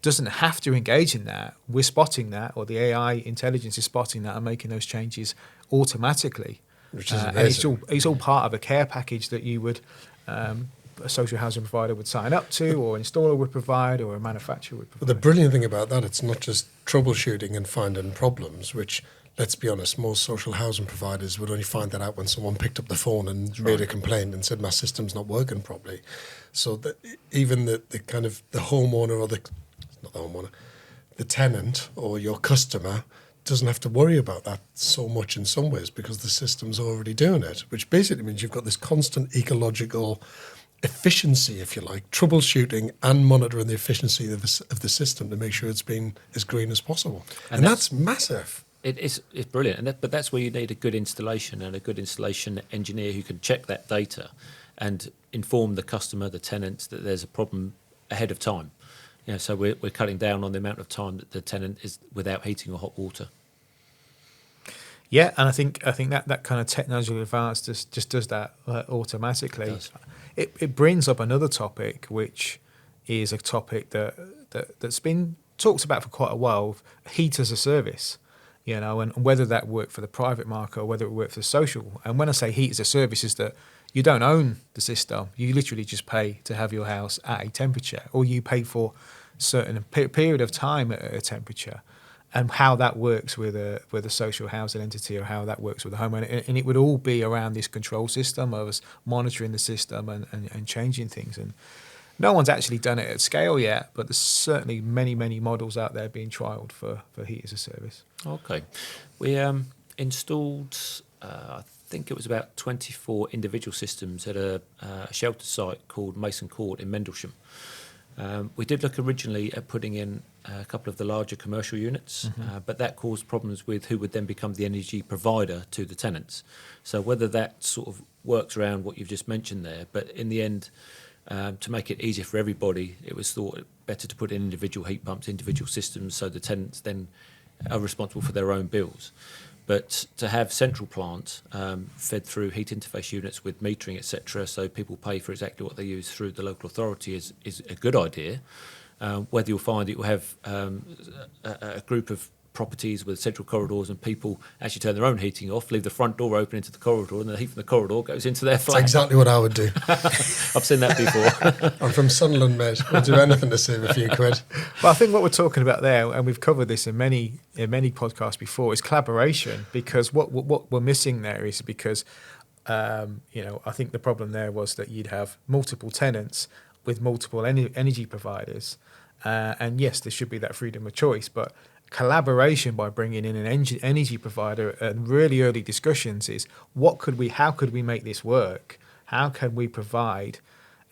doesn't have to engage in that. We're spotting that, or the AI intelligence is spotting that and making those changes automatically. Which is amazing. And it's all part of a care package that you would, a social housing provider would sign up to, or an installer would provide, or a manufacturer would provide. But the brilliant thing about that, it's not just troubleshooting and finding problems, which, let's be honest, most social housing providers would only find that out when someone picked up the phone and made a complaint and said, my system's not working properly. So even the kind of the homeowner, or not the homeowner, the tenant or your customer doesn't have to worry about that so much in some ways because the system's already doing it, which basically means you've got this constant ecological efficiency, if you like, troubleshooting and monitoring the efficiency of the system to make sure it's been as green as possible. And that's massive. It's brilliant, but that's where you need a good installation and a good installation engineer who can check that data and inform the customer, the tenants, that there's a problem ahead of time. So we're cutting down on the amount of time that the tenant is without heating or hot water. Yeah, and I think that kind of technological advance just does that automatically. It brings up another topic, which is a topic that's been talked about for quite a while: heat as a service. And whether that worked for the private market or whether it worked for the social. And when I say heat as a service, is that you don't own the system. You literally just pay to have your house at a temperature, or you pay for a certain period of time at a temperature. And how that works with a social housing entity, or how that works with a homeowner. And it would all be around this control system of us monitoring the system and changing things. And no one's actually done it at scale yet, but there's certainly many, many models out there being trialled for heat as a service. Okay. We installed, I think it was about 24 individual systems at a shelter site called Mason Court in Mendlesham. We did look originally at putting in a couple of the larger commercial units, but that caused problems with who would then become the energy provider to the tenants. So whether that sort of works around what you've just mentioned there, but in the end, to make it easier for everybody, it was thought better to put in individual heat pumps, individual systems, so the tenants then are responsible for their own bills. But to have central plant fed through heat interface units with metering, etc., so people pay for exactly what they use through the local authority is a good idea. Whether you'll find it will have a group of properties with central corridors and people actually turn their own heating off, leave the front door open into the corridor, and the heat from the corridor goes into their flat. That's exactly what I would do. I've seen that before. I'm from Sunderland, mate. We'll do anything to save a few quid. Well, I think what we're talking about there, and we've covered this in many podcasts before, is collaboration. Because what we're missing there is because, I think the problem there was that you'd have multiple tenants with multiple energy providers, and yes, there should be that freedom of choice, but collaboration by bringing in an energy provider and really early discussions is how could we make this work? How can we provide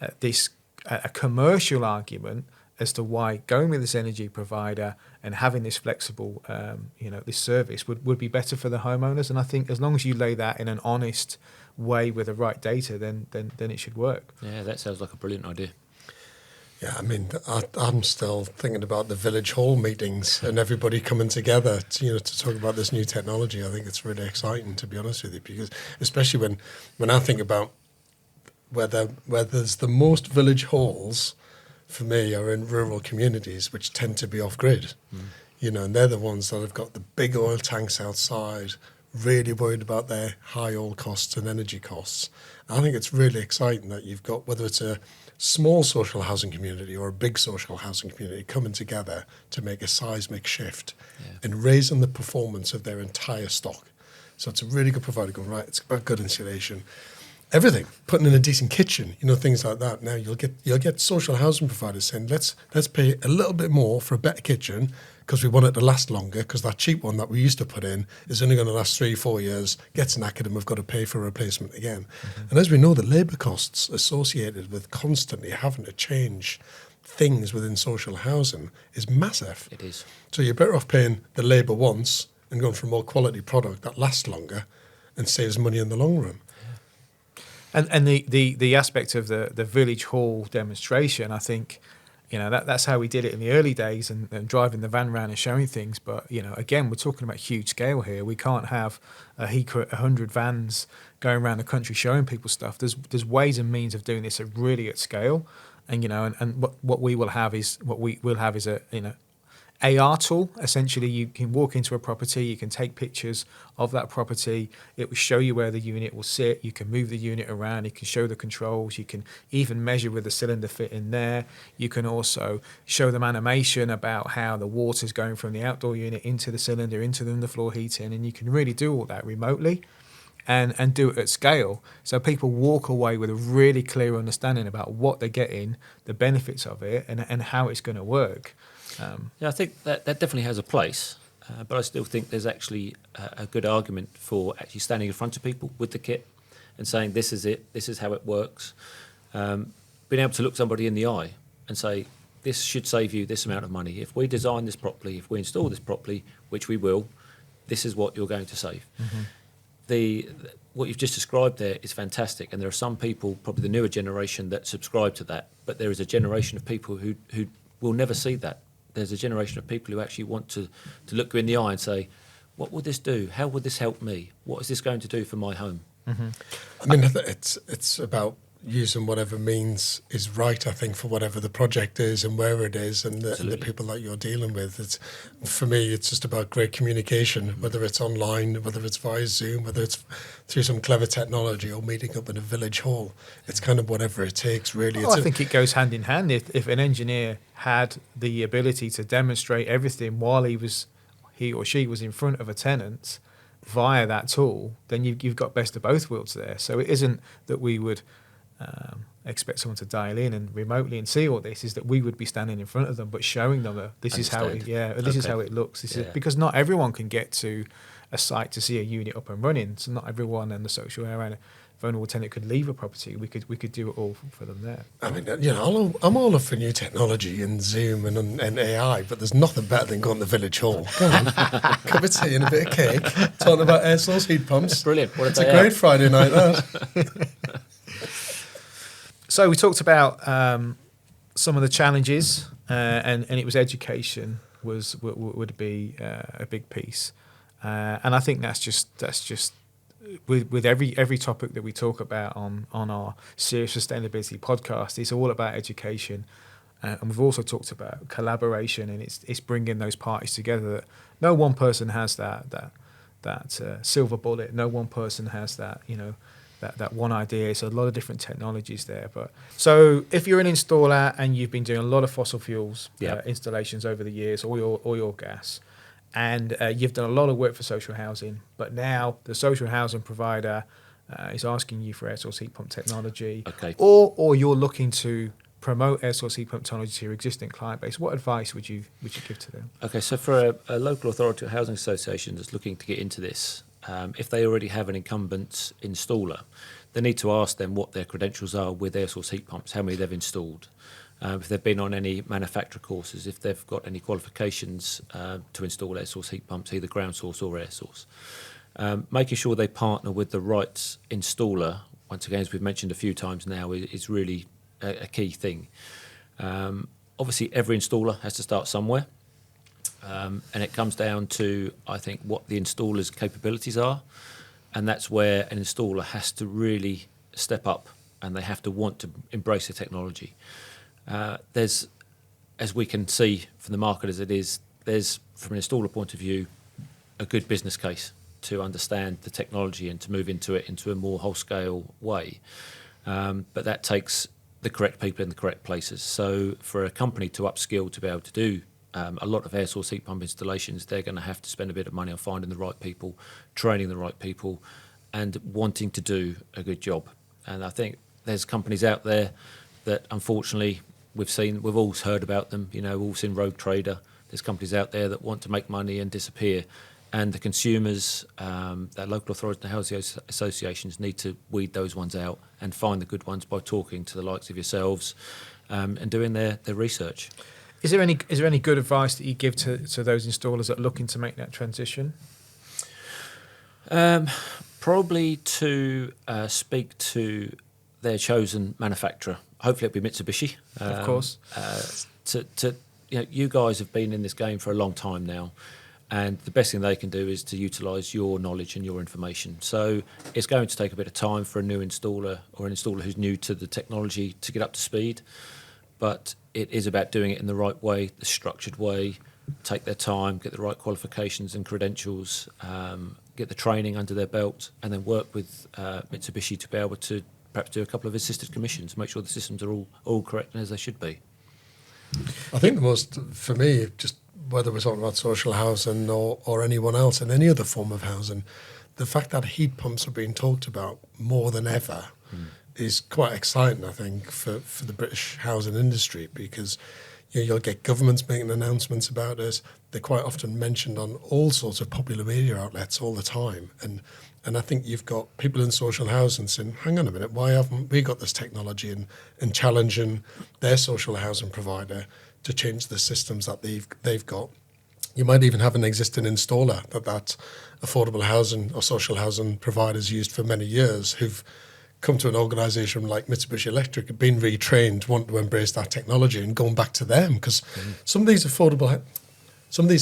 a commercial argument as to why going with this energy provider and having this flexible, this service would be better for the homeowners? And I think as long as you lay that in an honest way with the right data, then it should work. Yeah, that sounds like a brilliant idea. Yeah, I mean, I'm still thinking about the village hall meetings and everybody coming together to talk about this new technology. I think it's really exciting, to be honest with you, because especially when I think about where there's the most village halls, for me, are in rural communities, which tend to be off-grid. And they're the ones that have got the big oil tanks outside, really worried about their high oil costs and energy costs. I think it's really exciting that you've got, whether it's a small social housing community or a big social housing community, coming together to make a seismic shift and raising the performance of their entire stock. So it's a really good provider going, right, it's about good insulation, everything, putting in a decent kitchen, things like that. Now you'll get social housing providers saying, let's pay a little bit more for a better kitchen because we want it to last longer, because that cheap one that we used to put in is only going to last 3-4 years, gets knackered, and we've got to pay for a replacement again. And as we know, the labour costs associated with constantly having to change things within social housing is massive. It is. So you're better off paying the labour once and going for a more quality product that lasts longer and saves money in the long run. And the aspect of the village hall demonstration, I think, that's how we did it in the early days, and driving the van around and showing things. But again, we're talking about huge scale here. We can't have 100 vans going around the country showing people stuff. There's ways and means of doing this really at scale, and what we will have is a AR tool. Essentially, you can walk into a property, you can take pictures of that property, it will show you where the unit will sit, you can move the unit around, you can show the controls, you can even measure with the cylinder fit in there, you can also show them animation about how the water's going from the outdoor unit into the cylinder, into the underfloor heating, and you can really do all that remotely and do it at scale. So people walk away with a really clear understanding about what they're getting, the benefits of it, and how it's going to work. I think that definitely has a place. But I still think there's actually a good argument for actually standing in front of people with the kit and saying, this is it, this is how it works. Being able to look somebody in the eye and say, this should save you this amount of money. If we design this properly, if we install this properly, which we will, this is what you're going to save. What you've just described there is fantastic, and there are some people, probably the newer generation, that subscribe to that, but there is a generation of people who will never see that. There's a generation of people who actually want to look you in the eye and say, what would this do? How would this help me? What is this going to do for my home? I mean, it's about using whatever means is right, I think, for whatever the project is and where it is and the people that you're dealing with. For me, it's just about great communication, whether it's online, whether it's via Zoom, whether it's through some clever technology or meeting up in a village hall. It's kind of whatever it takes, really. I think it goes hand in hand. If an engineer had the ability to demonstrate everything while he or she was in front of a tenant via that tool, then you've got best of both worlds there. So it isn't that we would expect someone to dial in and remotely and see all this, is that we would be standing in front of them but showing them that this is how it is how it looks. This is because not everyone can get to a site to see a unit up and running, so not everyone in the social area and a vulnerable tenant could leave a property. We could do it all for them there. I mean, I'm all up for new technology and Zoom and AI, but there's nothing better than going to the village hall. Come on, cup of tea and a bit of cake, talking about air source heat pumps. Brilliant. It's a great Friday night, that. So we talked about some of the challenges, and it was education would be a big piece, and I think that's just with every topic that we talk about on our Serious Sustainability podcast. It's all about education, and we've also talked about collaboration, and it's bringing those parties together. That no one person has that silver bullet. No one person has that that one idea. So a lot of different technologies there. But so if you're an installer and you've been doing a lot of fossil fuels installations over the years, oil or gas, and you've done a lot of work for social housing, but now the social housing provider is asking you for air source heat pump technology, or you're looking to promote air source heat pump technology to your existing client base, what advice would you give to them? Okay, so for a local authority or housing association that's looking to get into this, if they already have an incumbent installer, they need to ask them what their credentials are with air source heat pumps, how many they've installed, if they've been on any manufacturer courses, if they've got any qualifications to install air source heat pumps, either ground source or air source. Making sure they partner with the right installer, once again, as we've mentioned a few times now, is really a key thing. Obviously, every installer has to start somewhere. And it comes down to, I think, what the installer's capabilities are, and that's where an installer has to really step up, and they have to want to embrace the technology. There's, as we can see from the market as it is, there's, from an installer point of view, a good business case to understand the technology and to move into it into a more whole-scale way. But that takes the correct people in the correct places. So for a company to upskill to be able to do a lot of air source heat pump installations, they're going to have to spend a bit of money on finding the right people, training the right people, and wanting to do a good job. And I think there's companies out there that, unfortunately, we've all heard about them. We've all seen Rogue Trader. There's companies out there that want to make money and disappear. And the consumers, that local authorities and housing associations need to weed those ones out and find the good ones by talking to the likes of yourselves and doing their research. Is there any good advice that you give to those installers that are looking to make that transition? Probably to speak to their chosen manufacturer. Hopefully it'll be Mitsubishi. Of course. You guys have been in this game for a long time now, and the best thing they can do is to utilise your knowledge and your information. So it's going to take a bit of time for a new installer or an installer who's new to the technology to get up to speed, but it is about doing it in the right way, the structured way, take their time, get the right qualifications and credentials, get the training under their belt, and then work with Mitsubishi to be able to perhaps do a couple of assisted commissions, make sure the systems are all correct and as they should be. I think the most, for me, just whether we're talking about social housing or anyone else in any other form of housing, the fact that heat pumps are being talked about more than ever is quite exciting, I think, for the British housing industry, because You'll get governments making announcements about it. They're quite often mentioned on all sorts of popular media outlets all the time. And I think you've got people in social housing saying, hang on a minute, why haven't we got this technology, and challenging their social housing provider to change the systems that they've got. You might even have an existing installer that affordable housing or social housing providers used for many years, who've come to an organisation like Mitsubishi Electric, have been retrained, want to embrace that technology, and going back to them, because some of these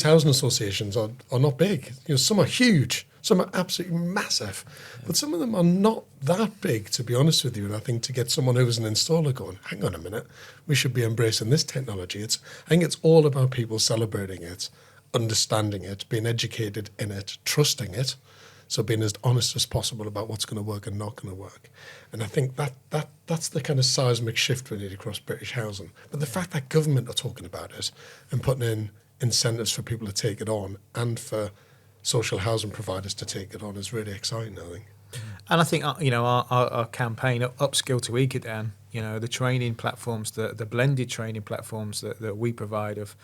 housing associations are not big. Some are huge, some are absolutely massive, but some of them are not that big, to be honest with you. And I think to get someone who was an installer going, hang on a minute, we should be embracing this technology. I think it's all about people celebrating it, understanding it, being educated in it, trusting it. So being as honest as possible about what's going to work and not going to work. And I think that's the kind of seismic shift we need across British housing. But the fact that government are talking about it and putting in incentives for people to take it on, and for social housing providers to take it on, is really exciting, I think. And I think, our campaign, Upskill to Ecodan, the training platforms, the blended training platforms that we provide of,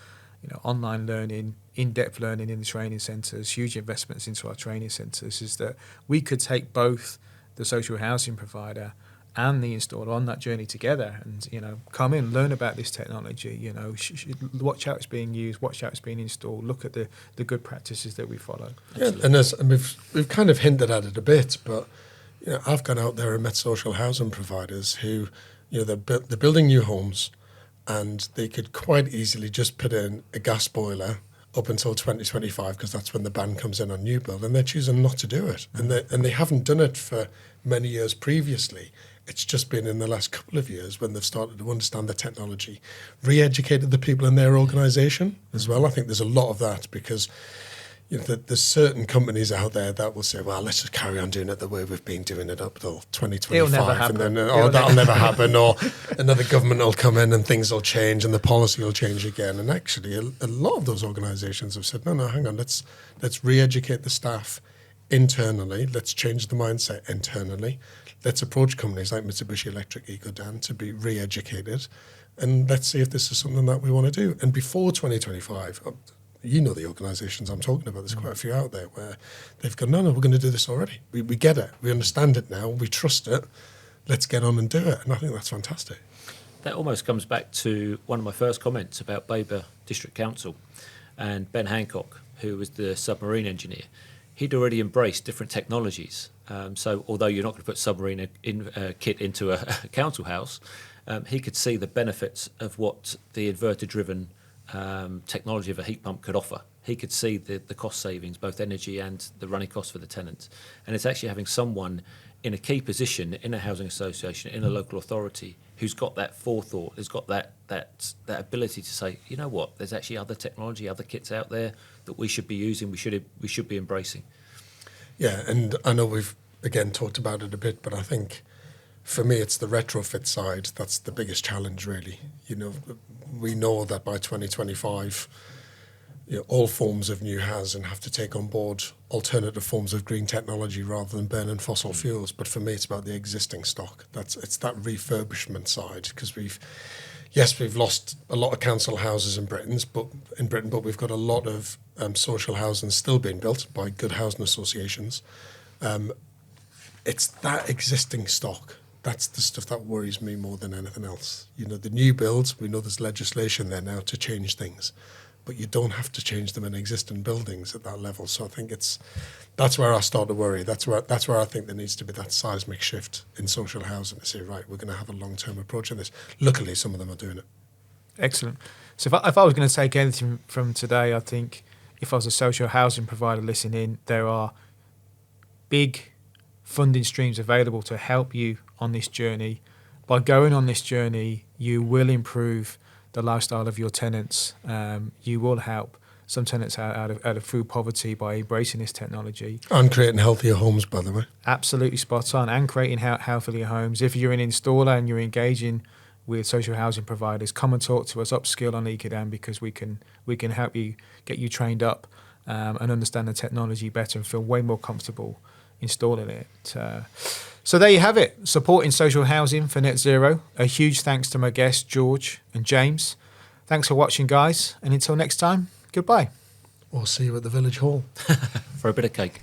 online learning, in-depth learning in the training centres, huge investments into our training centres, is that we could take both the social housing provider and the installer on that journey together, and come in, learn about this technology, watch how it's being used, watch how it's being installed, look at the good practices that we follow. Yeah, and we've kind of hinted at it a bit, but I've gone out there and met social housing providers who, they're building new homes, and they could quite easily just put in a gas boiler up until 2025, because that's when the ban comes in on new build, and they're choosing not to do it. And they haven't done it for many years previously. It's just been in the last couple of years when they've started to understand the technology, re-educated the people in their organisation as well. I think there's a lot of that, because there's certain companies out there that will say, well, let's just carry on doing it the way we've been doing it up till 2025. It'll never happen. And then, that'll never happen, or another government will come in and things will change and the policy will change again. And actually, a lot of those organisations have said, no, hang on, let's re-educate the staff internally. Let's change the mindset internally. Let's approach companies like Mitsubishi Electric, Ecodan, to be re-educated. And let's see if this is something that we want to do. And before 2025... the organisations I'm talking about, there's quite a few out there where they've gone, no, we're going to do this already. We get it. We understand it now. We trust it. Let's get on and do it. And I think that's fantastic. That almost comes back to one of my first comments about Baber District Council and Ben Hancock, who was the submarine engineer. He'd already embraced different technologies. So although you're not going to put submarine kit into a council house, he could see the benefits of what the inverter-driven technology of a heat pump could offer. He could see the cost savings, both energy and the running costs for the tenants. And it's actually having someone in a key position in a housing association, in a local authority, who's got that forethought, has got that ability to say, you know what, there's actually other technology, other kits out there that we should be using, we should be embracing. Yeah, and I know we've, again, talked about it a bit, but I think for me, it's the retrofit side that's the biggest challenge, really. We know that by 2025, all forms of new housing have to take on board alternative forms of green technology rather than burning fossil fuels. But for me, it's about the existing stock. It's that refurbishment side, because we've lost a lot of council houses in Britain, but we've got a lot of social housing still being built by good housing associations. It's that existing stock. That's the stuff that worries me more than anything else. The new builds, we know there's legislation there now to change things, but you don't have to change them in existing buildings at that level. So I think that's where I start to worry. That's where I think there needs to be that seismic shift in social housing to say, right, we're going to have a long-term approach in this. Luckily, some of them are doing it. Excellent. So if I was going to take anything from today, I think if I was a social housing provider listening, there are big funding streams available to help you on this journey. By going on this journey, you will improve the lifestyle of your tenants. You will help some tenants out of food poverty by embracing this technology. And creating healthier homes, by the way. Absolutely spot on. And creating healthier homes. If you're an installer and you're engaging with social housing providers, come and talk to us, upskill on Ecodan, because we can help you, get you trained up and understand the technology better and feel way more comfortable installing it. So there you have it, supporting social housing for net zero. A huge thanks to my guests, George and James. Thanks for watching, guys, and until next time, goodbye. We'll see you at the village hall. For a bit of cake.